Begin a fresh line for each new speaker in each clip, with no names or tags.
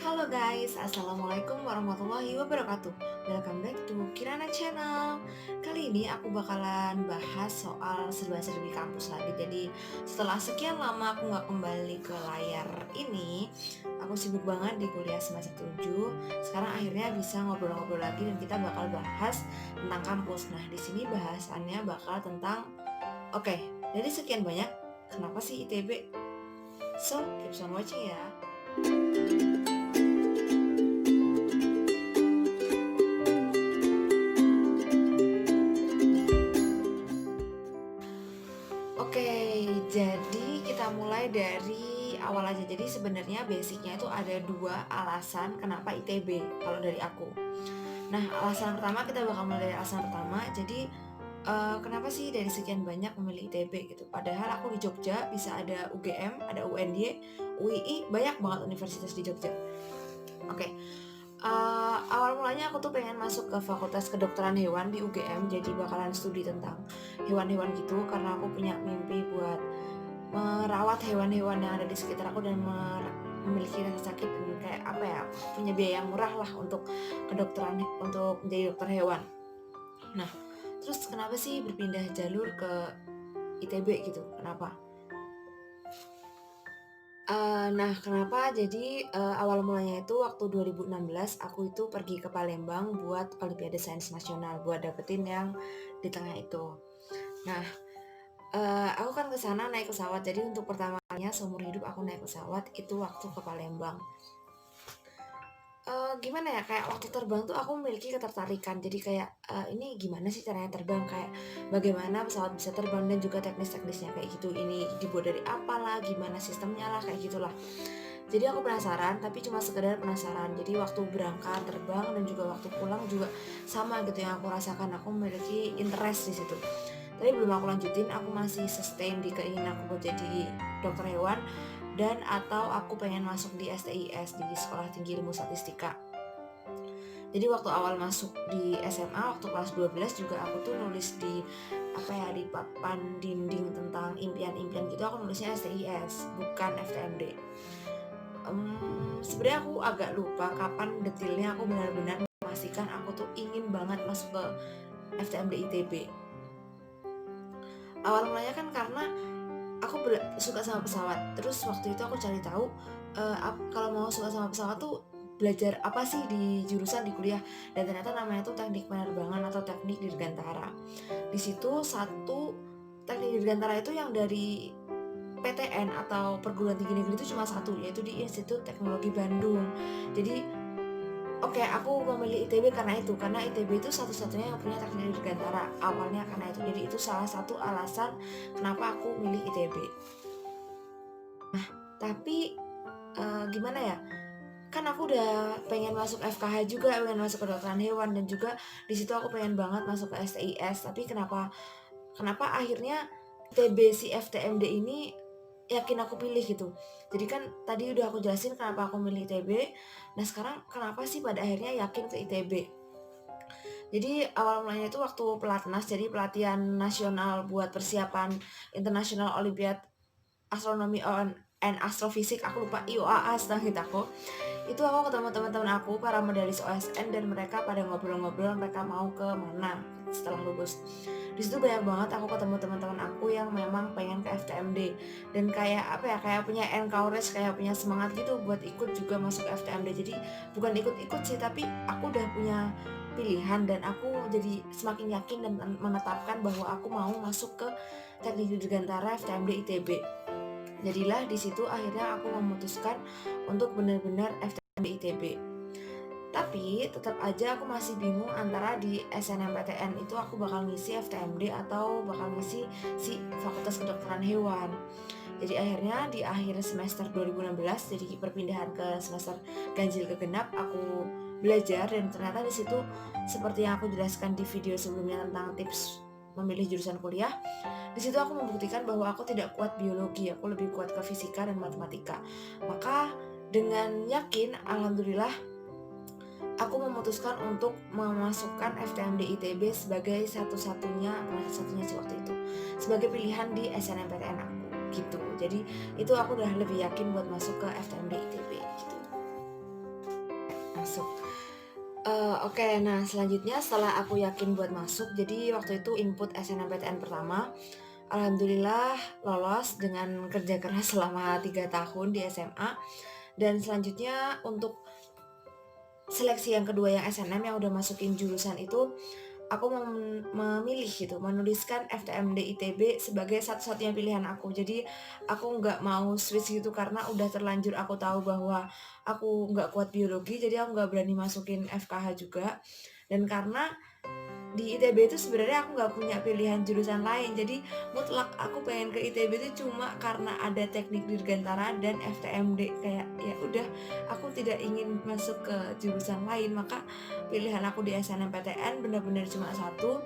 Halo guys, Assalamualaikum warahmatullahi wabarakatuh. Welcome back to Kirana Channel. Kali ini aku bakalan bahas soal serba-serbi kampus lagi. Jadi setelah sekian lama aku nggak kembali ke layar ini, aku sibuk banget di kuliah semester 7. Sekarang akhirnya bisa ngobrol-ngobrol lagi dan kita bakal bahas tentang kampus. Nah, di sini bahasannya bakal tentang oke, dari sekian banyak, kenapa sih ITB? So, keep on watching ya. Oke, jadi kita mulai dari awal aja. Jadi sebenarnya basicnya itu ada dua alasan kenapa ITB kalau dari aku. Nah, alasan pertama kita bakal mulai dari alasan pertama. Jadi kenapa sih dari sekian banyak memilih ITB gitu? Padahal aku di Jogja bisa ada UGM, ada UNY, UII, banyak banget universitas di Jogja. Oke, awal mulanya aku tuh pengen masuk ke Fakultas Kedokteran Hewan di UGM, jadi bakalan studi tentang hewan-hewan gitu karena aku punya mimpi buat merawat hewan-hewan yang ada di sekitar aku dan memiliki rasa sakit dan kayak apa ya, punya biaya yang murah lah untuk kedokteran, untuk menjadi dokter hewan. Nah, terus kenapa sih berpindah jalur ke ITB gitu? Kenapa? Nah, kenapa? Jadi, awal mulanya itu waktu 2016 aku itu pergi ke Palembang buat Olimpiade Sains Nasional, buat dapetin yang di tengah itu. Nah, aku kan ke sana naik pesawat, jadi untuk pertama kalinya seumur hidup aku naik pesawat itu waktu ke Palembang. Gimana ya, kayak waktu terbang tuh aku memiliki ketertarikan, jadi kayak, ini gimana sih caranya terbang, kayak bagaimana pesawat bisa terbang dan juga teknis-teknisnya kayak gitu, ini dibuat dari apalah, gimana sistemnya lah, kayak gitulah. Jadi aku penasaran, tapi cuma sekedar penasaran. Jadi waktu berangkat terbang dan juga waktu pulang juga sama gitu yang aku rasakan. Aku memiliki interest di situ. Tapi belum aku lanjutin, aku masih sustain di keinginan aku buat jadi dokter hewan dan atau aku pengen masuk di STIS, di Sekolah Tinggi Ilmu Statistika. Jadi waktu awal masuk di SMA waktu kelas 12 juga aku tuh nulis di apa ya, di papan dinding tentang impian-impian gitu, aku nulisnya STIS bukan FTMD. Sebenarnya aku agak lupa kapan detailnya aku benar-benar memastikan aku tuh ingin banget masuk ke FTMD ITB. Awal mulanya kan karena aku suka sama pesawat. Terus waktu itu aku cari tahu kalau mau suka sama pesawat tuh belajar apa sih di jurusan di kuliah, dan ternyata namanya tuh teknik penerbangan atau teknik dirgantara. Di situ satu teknik dirgantara itu yang dari PTN atau perguruan tinggi negeri itu cuma satu, yaitu di Institut Teknologi Bandung. Jadi oke, aku memilih ITB karena itu, karena ITB itu satu-satunya yang punya teknik dirgantara. Awalnya karena itu, jadi itu salah satu alasan kenapa aku milih ITB. Nah, tapi gimana ya? Kan aku udah pengen masuk FKH juga, pengen masuk kedokteran hewan dan juga di situ aku pengen banget masuk ke STIS. Tapi kenapa akhirnya ITB si FTMD ini yakin aku pilih gitu. Jadi kan tadi udah aku jelasin kenapa aku milih ITB. Nah, sekarang kenapa sih pada akhirnya yakin ke ITB? Jadi awal mulanya itu waktu pelatnas, jadi pelatihan nasional buat persiapan International Olympiad Astronomy and Astrophysics, aku lupa, IOAA setahu aku. Itu aku ketemu teman-teman aku para medalis OSN dan mereka pada ngobrol-ngobrol mereka mau ke mana setelah lulus. Di situ banyak banget aku ketemu teman-teman aku yang memang pengen ke FTMD dan kayak apa ya, kayak punya encourage, kayak punya semangat gitu buat ikut juga masuk FTMD. Jadi bukan ikut-ikut sih, tapi aku udah punya pilihan dan aku jadi semakin yakin dan menetapkan bahwa aku mau masuk ke Teknik Dirgantara FTMD ITB. Jadilah di situ akhirnya aku memutuskan untuk benar-benar FTMD ITB. Tapi tetap aja aku masih bingung antara di SNMPTN itu aku bakal ngisi FTMD atau bakal ngisi si Fakultas Kedokteran Hewan. Jadi akhirnya di akhir semester 2016, jadi perpindahan ke semester ganjil genap, aku belajar dan ternyata di situ seperti yang aku jelaskan di video sebelumnya tentang tips memilih jurusan kuliah, di situ aku membuktikan bahwa aku tidak kuat biologi, aku lebih kuat ke fisika dan matematika. Maka dengan yakin, alhamdulillah, aku memutuskan untuk memasukkan FTMD ITB sebagai satu-satunya, bukan satu-satunya sih waktu itu, sebagai pilihan di SNMPTN aku gitu. Jadi itu aku udah lebih yakin buat masuk ke FTMD ITB gitu. Oke, nah selanjutnya setelah aku yakin buat masuk, jadi waktu itu input SNMPTN pertama, alhamdulillah lolos dengan kerja keras selama 3 tahun di SMA, dan selanjutnya untuk seleksi yang kedua yang SNM yang udah masukin jurusan itu, aku memilih gitu, menuliskan FTMD ITB sebagai satu-satunya pilihan aku. Jadi aku nggak mau switch gitu karena udah terlanjur aku tahu bahwa aku nggak kuat biologi, jadi aku nggak berani masukin FKH juga. Dan karena di ITB itu sebenarnya aku nggak punya pilihan jurusan lain, jadi mutlak aku pengen ke ITB itu cuma karena ada teknik dirgantara dan FTMD, kayak ya udah aku tidak ingin masuk ke jurusan lain, maka pilihan aku di SNMPTN benar-benar cuma satu.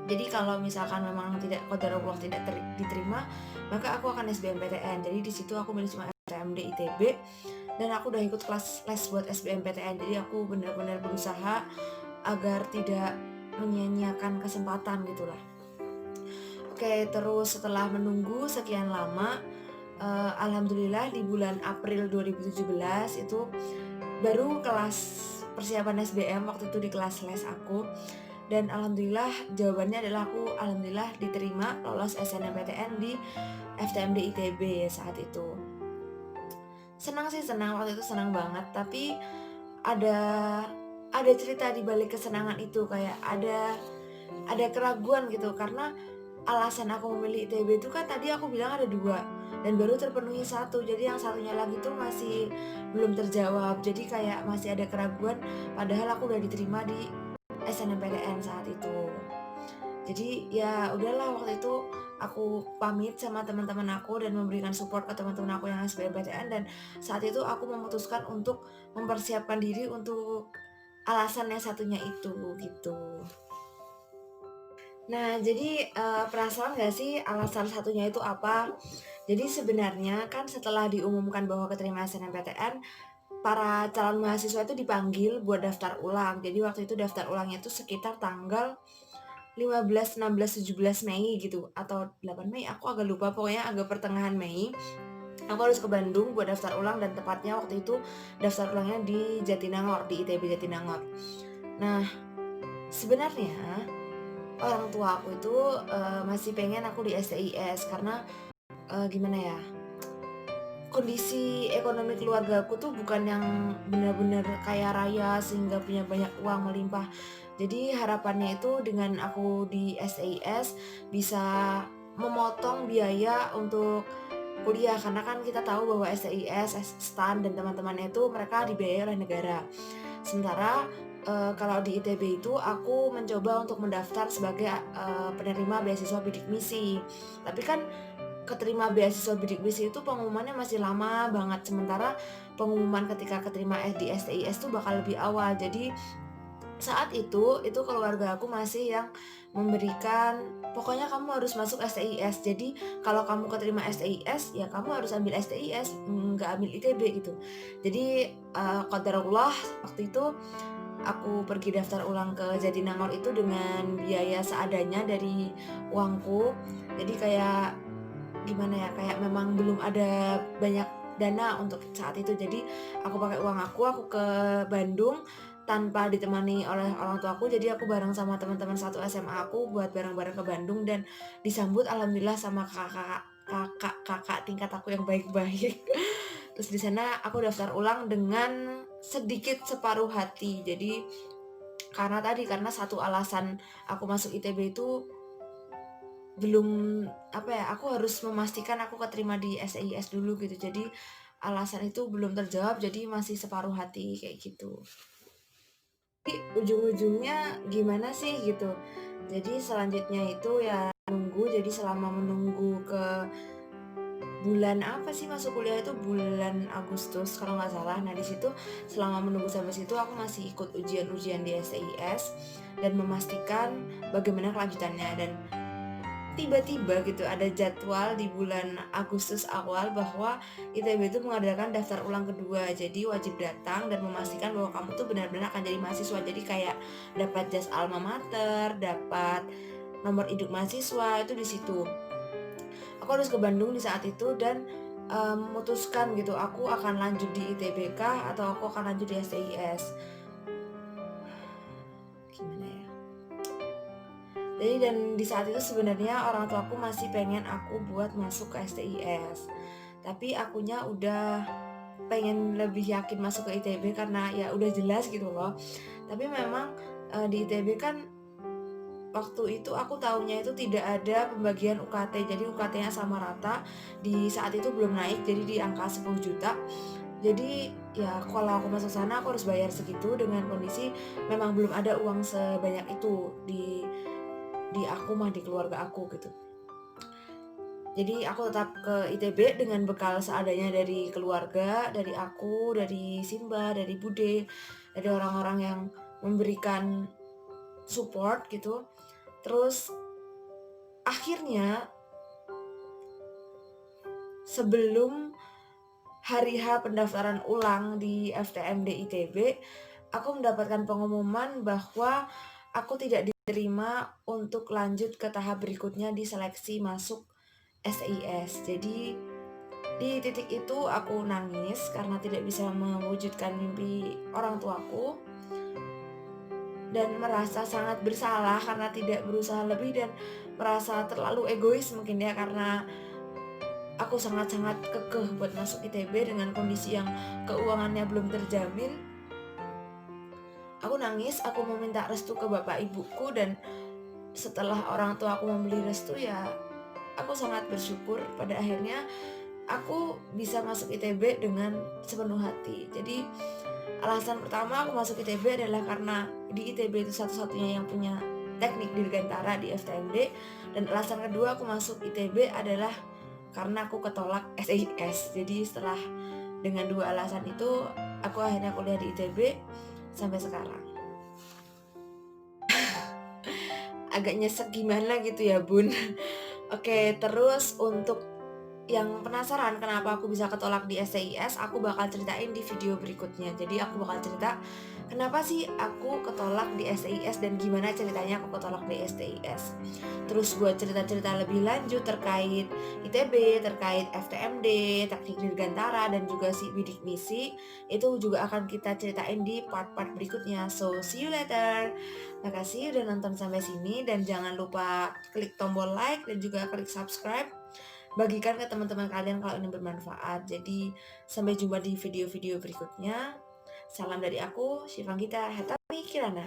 Jadi kalau misalkan memang tidak qadarullah tidak diterima, maka aku akan SBMPTN. Jadi di situ aku milih cuma FTMD ITB, dan aku udah ikut kelas les buat SBMPTN. Jadi aku benar-benar berusaha agar tidak menyia-nyiakan kesempatan gitulah. Oke, terus setelah menunggu sekian lama, alhamdulillah di bulan April 2017 itu baru kelas persiapan SBM, waktu itu di kelas les aku, dan alhamdulillah jawabannya adalah aku alhamdulillah diterima lolos SNMPTN di FTMD ITB saat itu. Senang sih, senang, waktu itu senang banget, tapi ada cerita di balik kesenangan itu, kayak ada keraguan gitu, karena alasan aku memilih ITB itu kan tadi aku bilang ada dua dan baru terpenuhi satu, jadi yang satunya lagi tuh masih belum terjawab, jadi kayak masih ada keraguan padahal aku udah diterima di SNMPTN saat itu. Jadi ya udahlah, waktu itu aku pamit sama teman-teman aku dan memberikan support ke teman-teman aku yang SBMPTN, dan saat itu aku memutuskan untuk mempersiapkan diri untuk alasan yang satunya itu gitu. Nah, jadi penasaran gak sih alasan satunya itu apa? Jadi sebenarnya kan setelah diumumkan bahwa keterima SNMPTN, para calon mahasiswa itu dipanggil buat daftar ulang. Jadi waktu itu daftar ulangnya itu sekitar tanggal 15, 16, 17 Mei gitu, atau 8 Mei, aku agak lupa, pokoknya agak pertengahan Mei. Aku harus ke Bandung buat daftar ulang, dan tepatnya waktu itu daftar ulangnya di Jatinangor, di ITB Jatinangor. Nah, sebenarnya orang tua aku itu masih pengen aku di STIS karena gimana ya, kondisi ekonomi keluarga aku tuh bukan yang benar-benar kaya raya sehingga punya banyak uang melimpah. Jadi harapannya itu dengan aku di STIS bisa memotong biaya untuk kuliah, karena kan kita tahu bahwa STIS, STAN dan teman-temannya itu mereka dibiayai oleh negara. Sementara kalau di ITB itu aku mencoba untuk mendaftar sebagai penerima beasiswa bidik misi. Tapi kan keterima beasiswa bidik misi itu pengumumannya masih lama banget. Sementara pengumuman ketika keterima di STIS itu bakal lebih awal. Jadi saat itu keluarga aku masih yang memberikan, pokoknya kamu harus masuk STIS. Jadi kalau kamu keterima STIS ya kamu harus ambil STIS, nggak ambil ITB gitu. Jadi qadarullah waktu itu aku pergi daftar ulang ke Jatinangor itu dengan biaya seadanya dari uangku. Jadi kayak gimana ya, kayak memang belum ada banyak dana untuk saat itu, jadi aku pakai uang aku ke Bandung tanpa ditemani oleh orang tua aku. Jadi aku bareng sama teman-teman satu SMA aku buat bareng-bareng ke Bandung, dan disambut alhamdulillah sama kakak tingkat aku yang baik-baik. Terus di sana aku daftar ulang dengan sedikit separuh hati. Jadi karena satu alasan aku masuk ITB itu belum, apa ya, aku harus memastikan aku keterima di SIS dulu gitu. Jadi alasan itu belum terjawab, jadi masih separuh hati kayak gitu. Jadi ujung-ujungnya gimana sih gitu. Jadi selanjutnya itu ya nunggu. Jadi selama menunggu ke bulan apa sih masuk kuliah itu, bulan Agustus kalau nggak salah. Nah di situ selama menunggu sampai situ aku masih ikut ujian-ujian di SIS dan memastikan bagaimana kelanjutannya. Dan tiba-tiba gitu ada jadwal di bulan Agustus awal bahwa ITB itu mengadakan daftar ulang kedua, jadi wajib datang dan memastikan bahwa kamu tuh benar-benar akan jadi mahasiswa. Jadi kayak dapat jas alma mater, dapat nomor induk mahasiswa, itu di situ. Aku harus ke Bandung di saat itu dan memutuskan gitu, aku akan lanjut di ITBK atau aku akan lanjut di STIS. gimana ya. Jadi dan di saat itu sebenarnya orang tuaku masih pengen aku buat masuk ke STIS. Tapi akunya udah pengen lebih yakin masuk ke ITB karena ya udah jelas gitu loh. Tapi memang di ITB kan waktu itu aku tahunya itu tidak ada pembagian UKT. Jadi UKT-nya sama rata. Di saat itu belum naik jadi di angka 10 juta. Jadi ya kalau aku masuk sana aku harus bayar segitu dengan kondisi memang belum ada uang sebanyak itu di aku mah di keluarga aku gitu. Jadi aku tetap ke ITB dengan bekal seadanya dari keluarga, dari aku, dari Simba, dari Bude, dari orang-orang yang memberikan support gitu. Terus akhirnya sebelum hari H pendaftaran ulang di FTMD ITB, aku mendapatkan pengumuman bahwa aku tidak diterima untuk lanjut ke tahap berikutnya di seleksi masuk SIS. Jadi di titik itu aku nangis karena tidak bisa mewujudkan mimpi orang tuaku dan merasa sangat bersalah karena tidak berusaha lebih dan merasa terlalu egois mungkin ya karena aku sangat-sangat kekeh buat masuk ITB dengan kondisi yang keuangannya belum terjamin. Aku nangis, aku meminta restu ke bapak ibuku dan setelah orang tua aku memberi restu ya aku sangat bersyukur pada akhirnya aku bisa masuk ITB dengan sepenuh hati. Jadi alasan pertama aku masuk ITB adalah karena di ITB itu satu-satunya yang punya teknik dirgantara di FTMD. Dan alasan kedua aku masuk ITB adalah karena aku ketolak SIS. Jadi setelah dengan dua alasan itu aku akhirnya kuliah di ITB sampai sekarang. Agak nyesek gimana gitu ya bun. Oke, terus untuk yang penasaran kenapa aku bisa ketolak di STIS, aku bakal ceritain di video berikutnya. Jadi aku bakal cerita kenapa sih aku ketolak di STIS dan gimana ceritanya aku ketolak di STIS. Terus buat cerita-cerita lebih lanjut terkait ITB, terkait FTMD, teknik dirgantara dan juga si bidik misi, itu juga akan kita ceritain di part-part berikutnya. So see you later. Makasih udah nonton sampai sini dan jangan lupa klik tombol like dan juga klik subscribe. Bagikan ke teman-teman kalian kalau ini bermanfaat. Jadi sampai jumpa di video-video berikutnya. Salam dari aku, Syifanggita Hetami Kirana.